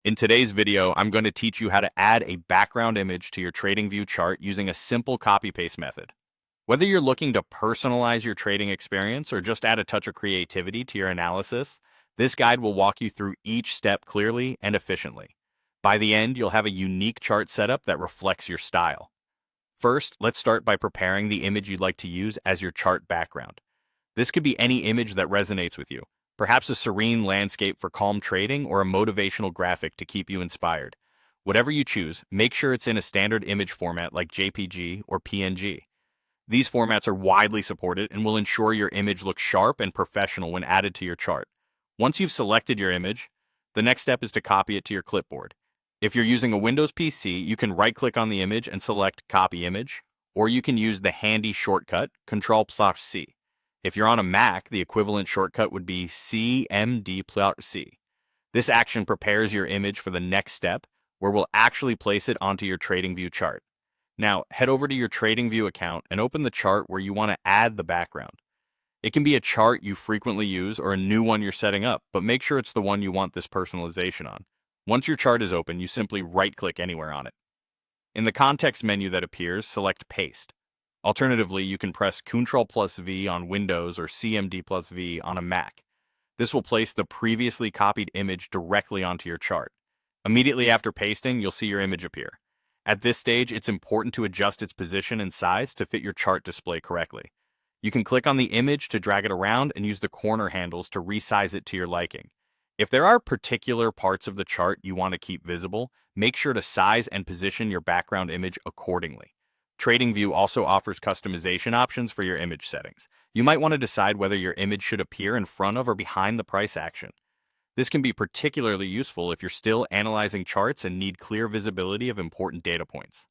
In today's video, I'm going to teach you how to add a background image to your TradingView chart using a simple copy-paste method. Whether you're looking to personalize your trading experience or just add a touch of creativity to your analysis, this guide will walk you through each step clearly and efficiently. By the end, you'll have a unique chart setup that reflects your style. First, let's start by preparing the image you'd like to use as your chart background. This could be any image that resonates with you, perhaps a serene landscape for calm trading or a motivational graphic to keep you inspired. Whatever you choose, make sure it's in a standard image format like JPG or PNG. These formats are widely supported and will ensure your image looks sharp and professional when added to your chart. Once you've selected your image, the next step is to copy it to your clipboard. If you're using a Windows PC, you can right-click on the image and select Copy Image, or you can use the handy shortcut Ctrl+C. If you're on a Mac, the equivalent shortcut would be CMD+C. This action prepares your image for the next step, where we'll actually place it onto your TradingView chart. Now, head over to your TradingView account and open the chart where you want to add the background. It can be a chart you frequently use or a new one you're setting up, but make sure it's the one you want this personalization on. Once your chart is open, you simply right-click anywhere on it. In the context menu that appears, select Paste. Alternatively, you can press Ctrl+V on Windows or CMD+V on a Mac. This will place the previously copied image directly onto your chart. Immediately after pasting, you'll see your image appear. At this stage, it's important to adjust its position and size to fit your chart display correctly. You can click on the image to drag it around and use the corner handles to resize it to your liking. If there are particular parts of the chart you want to keep visible, make sure to size and position your background image accordingly. TradingView also offers customization options for your image settings. You might want to decide whether your image should appear in front of or behind the price action. This can be particularly useful if you're still analyzing charts and need clear visibility of important data points.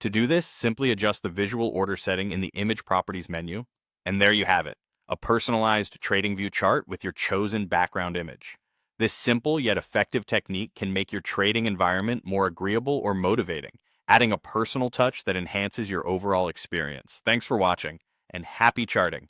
To do this, simply adjust the visual order setting in the Image Properties menu, and there you have it, a personalized TradingView chart with your chosen background image. This simple yet effective technique can make your trading environment more agreeable or motivating, adding a personal touch that enhances your overall experience. Thanks for watching, and happy charting!